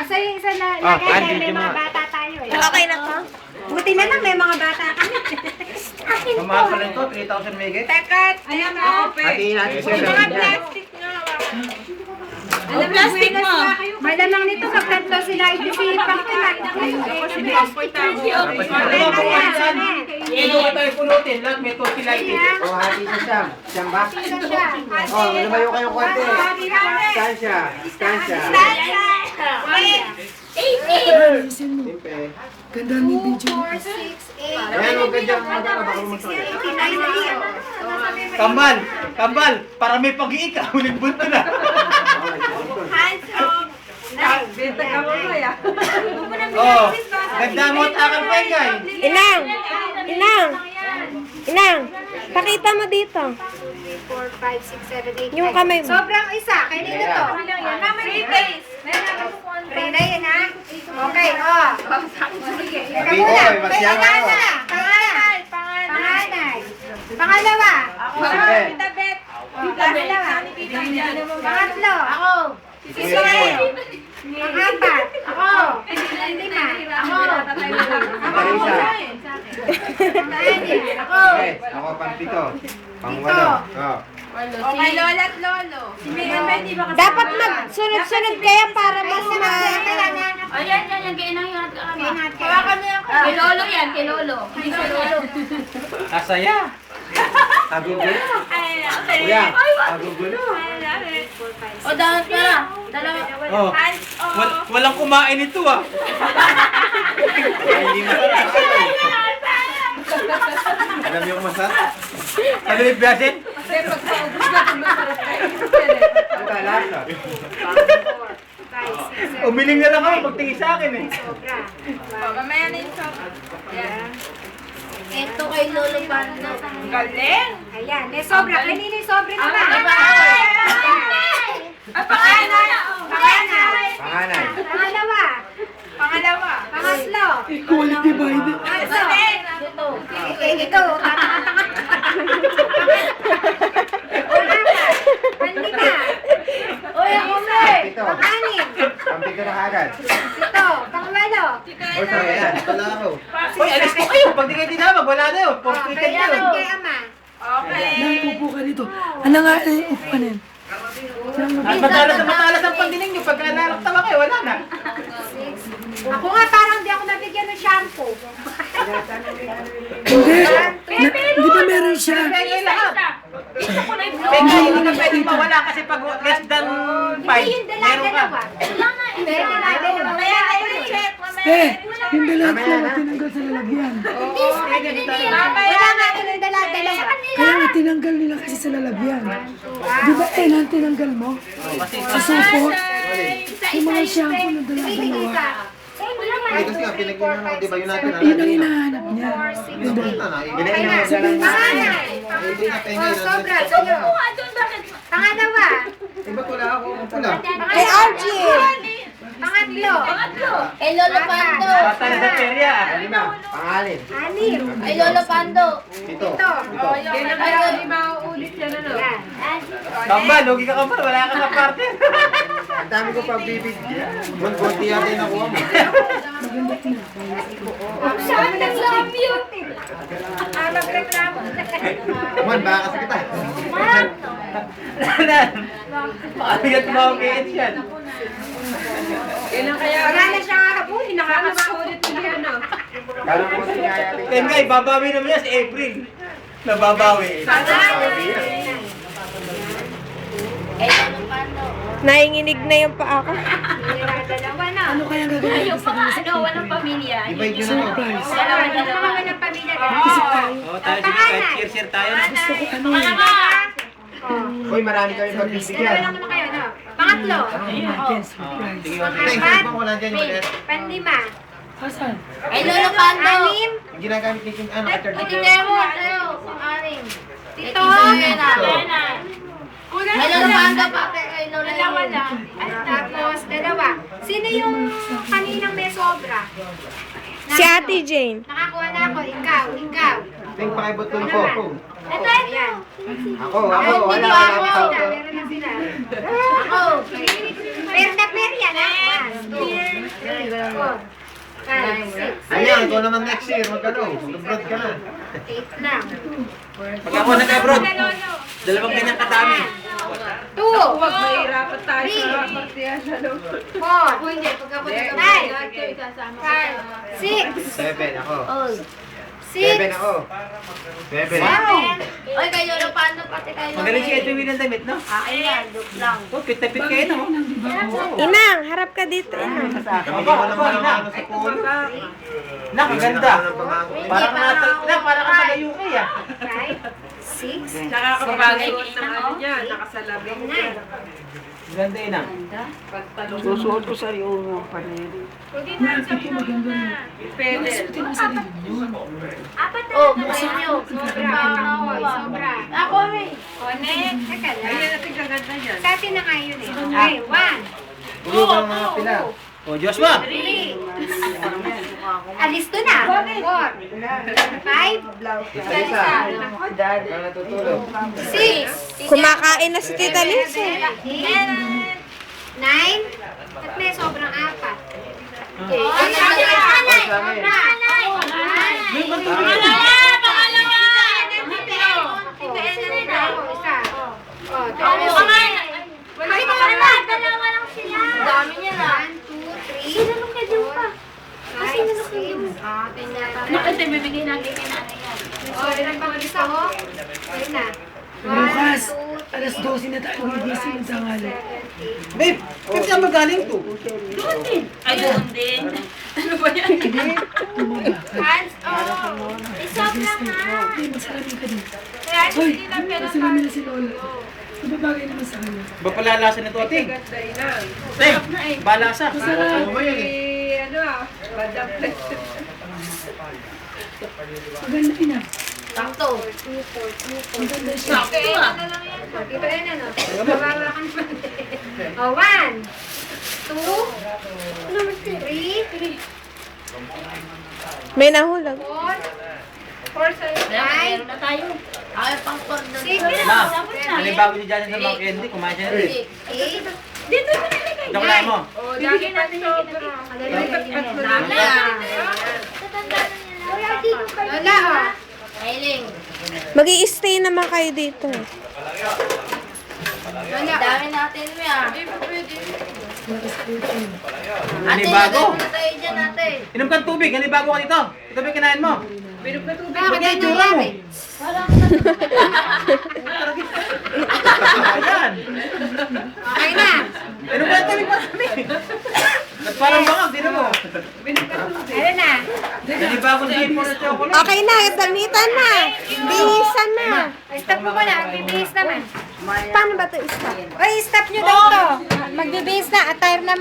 Asa yung isa na lagay Andy, may yung mga mga- bata tayo eh. Okay na to? Buti na lang may mga bata kami. Akin to. Kamahal pa rin to, 3,000 megit. Tekat! Ayan mo! Hatiin natin siya. Mga plastic nga. Ano plastic mo? Malamang nito magtatlo sila itisipan ko na. Ito ka tayo punutin, lahat may tosi lighting. O, hati sa siyam. Siyam ba? O, lumayo kayong konti. Stansya. Stansya. Simpe. Ganda ng video. 4, 6, 8, Ayan, huwag ka dyan magkano, baka lumusok. 89. Kambal! Kambal! Para may pag-iik ka, huling bunto na. Hands off! Benta ka mo ya. Oh, ganda mo at akal pa yun, guys. Inang! Inang! Inang! Pakita mo dito. 4, 5, 6, 7, 8, Yung kamay mo. Sobrang isa. Kanino to? Rina yun ha? Okay, oh. Sige. Ikaw muna. Oy, masyado. Panganay. Panganay. Pangalawa. Simpe. Pangalawa. Pangatlo. Ako. Israel. Pangapat. Ako. Lima. Ako. Marisa. Dani. Ako. Okay, ako pang-pito. Pang-walo. Oh. Okay, lola at lolo. Dapat magsunod-sunod kaya para mas ma... O yan, gainahingat ka kami. Hawakan mo yan. Kay Lolo yan, kay Lolo. Hindi kay Lolo. Asaya. Agugulo. Kuya, agugulo. O, dahil ka na. Dalawa. Oh. Walang kumain ito ah. Ay, hindi masarap. Alam niyo kung masarap? Ano yung biyasin? Ang talasa. Umiling na lang ako, magtingin sa akin eh. Mamaya na yung shop. Ito kay Lolo Pando. Galing! Ayan. May sobra. Kanino yung sobra naman? Panganay! Panganay! Panganay. Pangalawa. Pangalawa! Pangatlo. Quality by the... Pangatlo. Ikaw. Panlima. Uy, ako may. Pito. Pang-anim. Pang-pito na kagad. Pito. Pang-walo. O, sorry yan. Ito lang ako. Uy, alis po kayo. Pag di kayo tinawag, wala na yun. Oh, Forfeited kaya yun. kay Ama. Okay! Nang upo ka dito. Ano nga, upo ka na yan. At matalas ang pandinig nyo. Pagka naraktawa kayo, wala na. Ako nga parang di ako nabigyan ng shampoo. Hindi. Di ba meron siya? Pwede lahat. Pwede, hindi ka pwede mawala kasi pag less than 5, Hindi yung meron ka. dala-dalawa. Hindi yung dala-dalawa. Mamaya na yung check! Yung dalawa ko tinanggal sa lalagyan. Pwede dito. Wala nga ako ng dala-dalawa. Kaya nga tinanggal nila kasi sa lalagyan. Di ba nang tinanggal mo? Sa supot. Yung mga shampoo na dalawa. Ay, kasi nga, pinag-inan ako, di ba yun natin? Yun ang hinahanap niya. Binigyan na yung dala na. Panganay. Hindi na penga. Oh, sobra. Sa'yo. Pangalawa. Eh, ba't wala ako? Wala. Kay Archie! Pangatlo. Kay Lolo Pando. Basta na sa perya. Lima. Pangalim. Anim. Kay Lolo Pando. Pito. Ito. Pito. Yan. Kambal, lugi ka kambal. Wala ka sa parte. Ang dami ko pang bibigyan. Bunti yata yung nakuha mo. Saan ang love you? Magreklamo. Man, baka kasi kita. Pakabigat mo ang kiit yan. Wala na siya kakabuli. Nakakasulit na ano. Parang ko siya yata. Then guys, babawi naman yan si April. Nababawi. Kay Lolo Pando. Nainginig na yung paa ko. Dalawa na. Ano kaya gagawin Yung ko sa mga ano, walang pamilya. Divide nyo na to. surprise? Dalawa na ng pamilya. Oo, tayo sige, kahit share tayo. Gusto ko ano eh. Uy, marami kami pang bibigyan. Dalawa na kayo, no? Pangatlo. Yes, surprise. Sige, Thanks, sir, pang wala dyan yung ulit. Panlima. Asan? Kay Lolo Pando. Anim. Yung ginagamit ni Kim, ano, ka-charge Ito dito. tayo mo, tayo. Anim. Tito. Kay Lolo Pando pa. Kay Lolo Dalawa na. Tapos, dalawa. Sino yung kaninang may sobra? Si Ate Jane. Nakakuha na ako. Ikaw. Think pakibutol ko. Ito. Ayan. Ako, wala ako. Meron na sila. Ako. Per na per yan, ha? 1, 2, Ayan, ikaw naman next year, magkano? Mag-abroad ka na. 8 lang. Pag ako nag-abroad, dalawang ganyan kadami. 2. Huwag mahirapan tayo sa pagtiyasa. 4. Hindi, pag ako nag-5. 6. 7 ako. 6. 7 ako. 7. Oy, kay Lolo Pando, pati kay Lolo. Magaling si Edwin ng damit, no? Akin yan, joke lang. Oh, fit na fit kayo, no? Inang, harap ka dito, Inang. Kami ko naman ang ano sa pool. Nakaganda. Parang Hindi, parang ka taga-UK, ah. 5. 6. Nakakapagod ng ano niya, nakasalamin niya. Ganda yun, ah. Susuot ko sa iyo nga paneri. Nakita ko maganda rin. Pwede. Suotin mo sa iyo yun. Apat na Oh, lang buksan niyo. Sobra. Sobra. Ako, may. Connect. Teka lang. Ayan natin kaganda niyan. Sa atin na nga yun eh. Okay, 1. Ulo ka mga pila. Oh, Joshua. 3. Alis to na. 4. 5. Isa. Kaya natutulog. 6. Kumakain na si Tita Liz, eh. 9. At may sobrang 4. Okay. Ay, Sabi ay, ka. ay, Sabi. Dalawa lang sila. Dami niya na. 1, 2, 3, 4, 5, 6. Ano kasi bibigay natin kay nanay yan? Sorry lang pang isa ko. Ayun na. Bukas, alas 12 na tayo gigising ng tanghali. Babe, kasi saan magaling to? Ay, doon din. Ano ba yan? Hands off. Isop lang ha. Hindi, magsalamin ka din. Kaya Hoy, hindi lang pero magsalamin na si Lola. Ibabagay naman sa kanya. Ba pala lasa nito, ate? Ganda yun. Te, balasa. Masarap. Ano ah, Madam Flex. Maganda rin ah. Sakto. Maganda siya. Sakto ah. Ito yun ano. Bababa ka naman. O, 1, 2, 3, May nahulog. 4, 5, Meron na tayo. Ay, pang cordon. 6, Na, nalibago ni Janet ng mga candy, kumain siya na rin. 8. Dito na nilagay. Joke mo. Oh, dami natin sobra. Lola, o. Ailing. Mag-i-stay naman kayo dito. Dami natin mo ah. Nalibago. Ate, tayo dyan natin. Inom kang tubig, nalibago ka dito. Ito ba yung kinain mo? Bakit Ba't yung ano itsura mo? nangyari? Ayan. Okay na. Inom kang tubig pa kami. Ba't parang bangag, di na mo. Ano na? Nalibago sa ipon at chocolate. Okay na, damitan na. Bihisan na. Stop mo muna. Magbibihis naman. Paano ba ito i-stop? Oy, stop nyo daw to. Magbibihis na. Attire naman.